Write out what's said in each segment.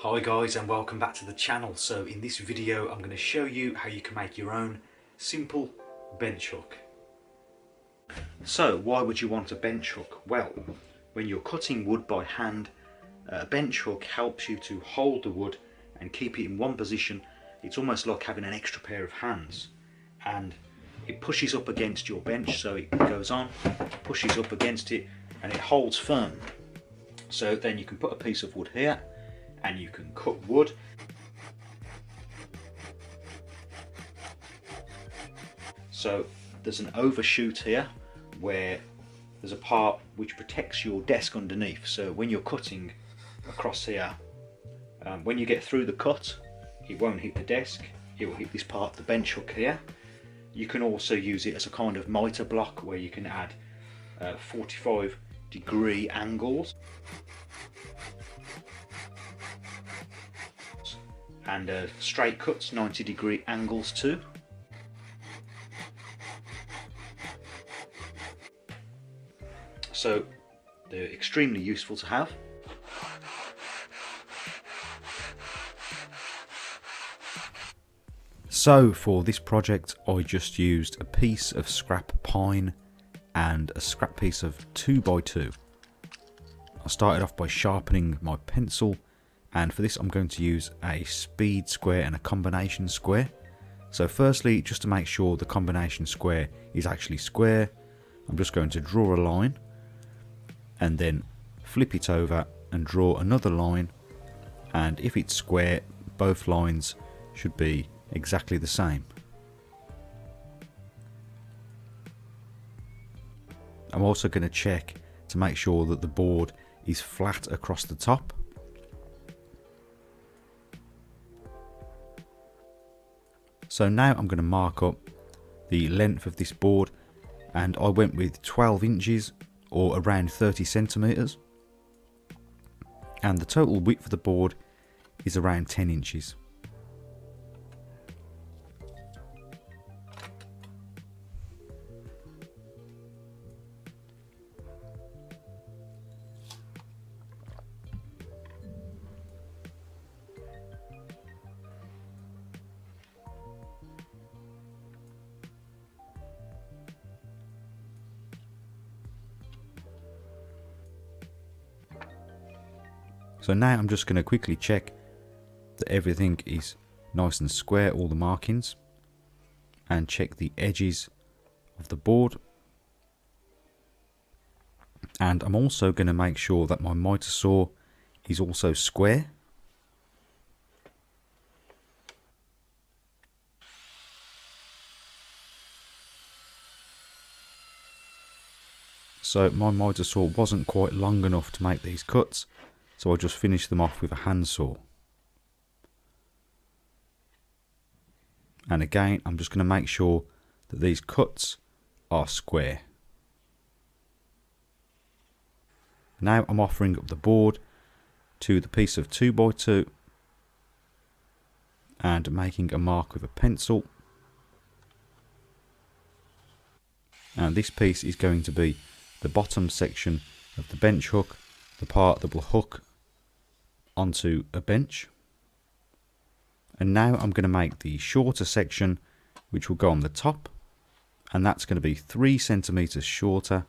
Hi guys, and welcome back to the channel. So in this video I'm going to show you how you can make your own simple bench hook. So why would you want a bench hook? Well, when you're cutting wood by hand, a bench hook helps you to hold the wood and keep it in one position. It's almost like having an extra pair of hands, and it pushes up against your bench, so it goes on, pushes up against it, and it holds firm. So then you can put a piece of wood here and you can cut wood. So there's an overshoot here where there's a part which protects your desk underneath, so when you're cutting across here, when you get through the cut, it won't hit the desk, it will hit this part of the bench hook here. You can also use it as a kind of mitre block where you can add 45-degree angles and straight cuts, 90-degree angles too. So they're extremely useful to have. So for this project I just used a piece of scrap pine and a scrap piece of 2x2. I started off by sharpening my pencil, and for this I'm going to use a speed square and a combination square. So firstly, just to make sure the combination square is actually square, I'm just going to draw a line and then flip it over and draw another line, and if it's square, both lines should be exactly the same. I'm also going to check to make sure that the board is flat across the top. So now I'm going to mark up the length of this board, and I went with 12 inches or around 30 centimeters, and the total width of the board is around 10 inches. So now I'm just going to quickly check that everything is nice and square, all the markings, and check the edges of the board. And I'm also going to make sure that my miter saw is also square. So my miter saw wasn't quite long enough to make these cuts, so I just finished them off with a handsaw. And again, I'm just going to make sure that these cuts are square. Now I'm offering up the board to the piece of 2x2 and making a mark with a pencil. And this piece is going to be the bottom section of the bench hook, the part that will hook onto a bench. And now I'm going to make the shorter section, which will go on the top, and that's going to be 3 centimeters shorter.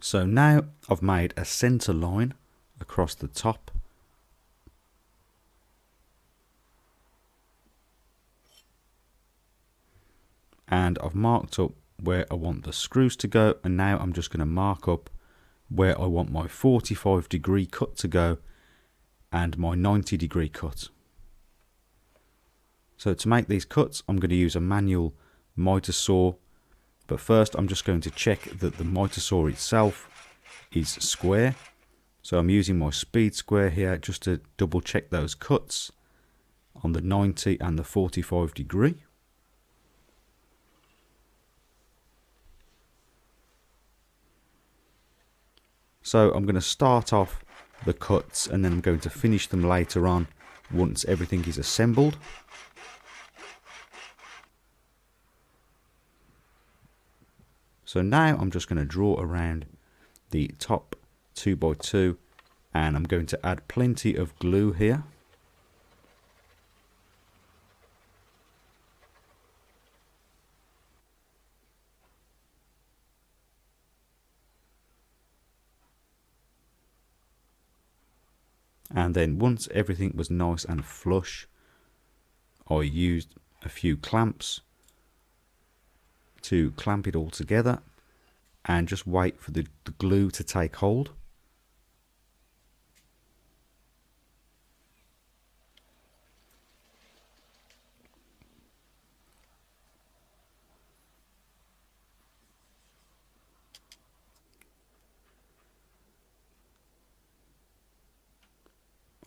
So now I've made a center line across the top, and I've marked up where I want the screws to go, and now I'm just going to mark up where I want my 45-degree cut to go and my 90-degree cut. So to make these cuts I'm going to use a manual miter saw, but first I'm just going to check that the miter saw itself is square. So I'm using my speed square here just to double check those cuts on the 90 and the 45-degree. So I'm going to start off the cuts and then I'm going to finish them later on once everything is assembled. So now I'm just going to draw around the top 2x2, and I'm going to add plenty of glue here. And then once everything was nice and flush, I used a few clamps to clamp it all together and just wait for the glue to take hold.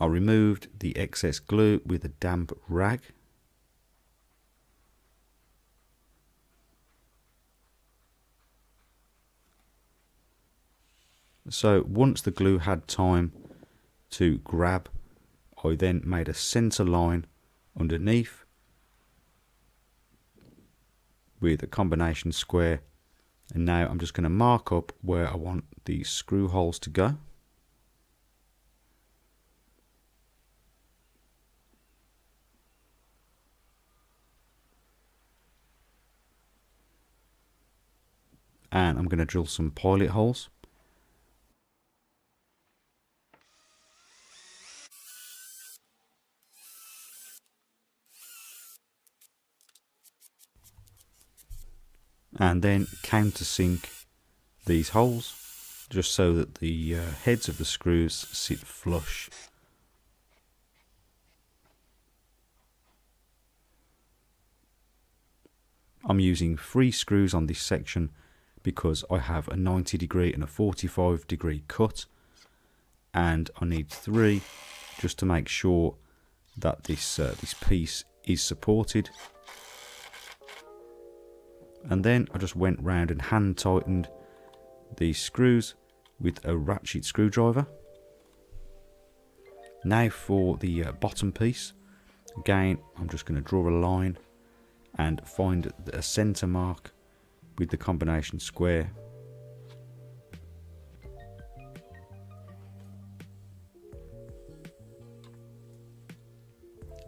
I removed the excess glue with a damp rag. So once the glue had time to grab, I then made a center line underneath with a combination square, and now I'm just going to mark up where I want the screw holes to go. And I'm going to drill some pilot holes. And then countersink these holes just so that the heads of the screws sit flush. I'm using 3 screws on this section because I have a 90° and a 45° cut, and I need 3 just to make sure that this piece is supported. And then I just went round and hand tightened these screws with a ratchet screwdriver. Now for the bottom piece, again I'm just going to draw a line and find a center mark with the combination square.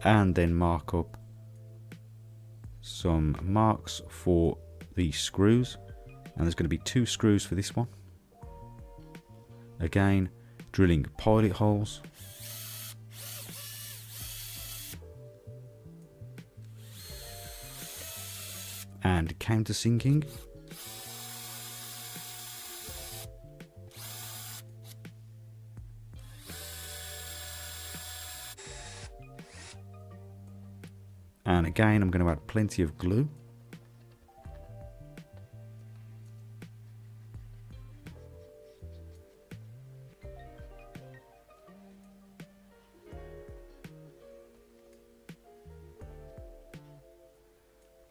And then mark up some marks for the screws, and there's going to be 2 screws for this one. Again, drilling pilot holes. And countersinking. And again, I'm going to add plenty of glue.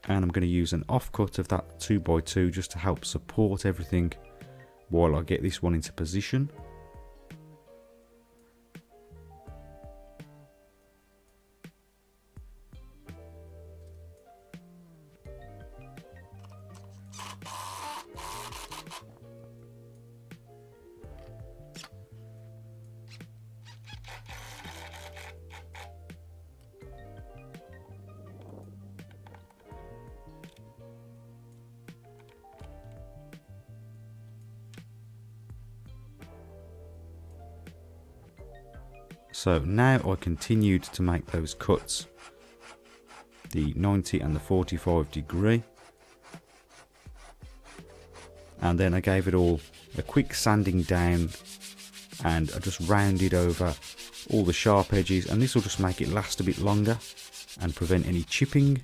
And I'm going to use an offcut of that 2x2 just to help support everything while I get this one into position. So now I continued to make those cuts, the 90 and the 45°, and then I gave it all a quick sanding down, and I just rounded over all the sharp edges, and this will just make it last a bit longer and prevent any chipping.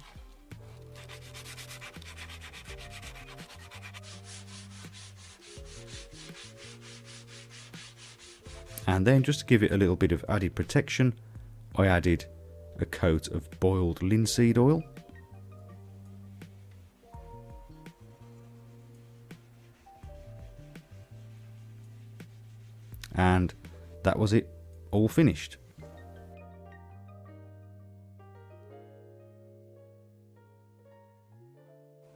And then just to give it a little bit of added protection, I added a coat of boiled linseed oil. And that was it, all finished.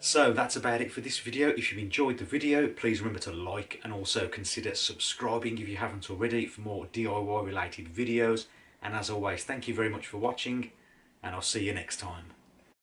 So that's about it for this video. If you've enjoyed the video, please remember to like and also consider subscribing if you haven't already for more DIY related videos. And as always, thank you very much for watching, and I'll see you next time.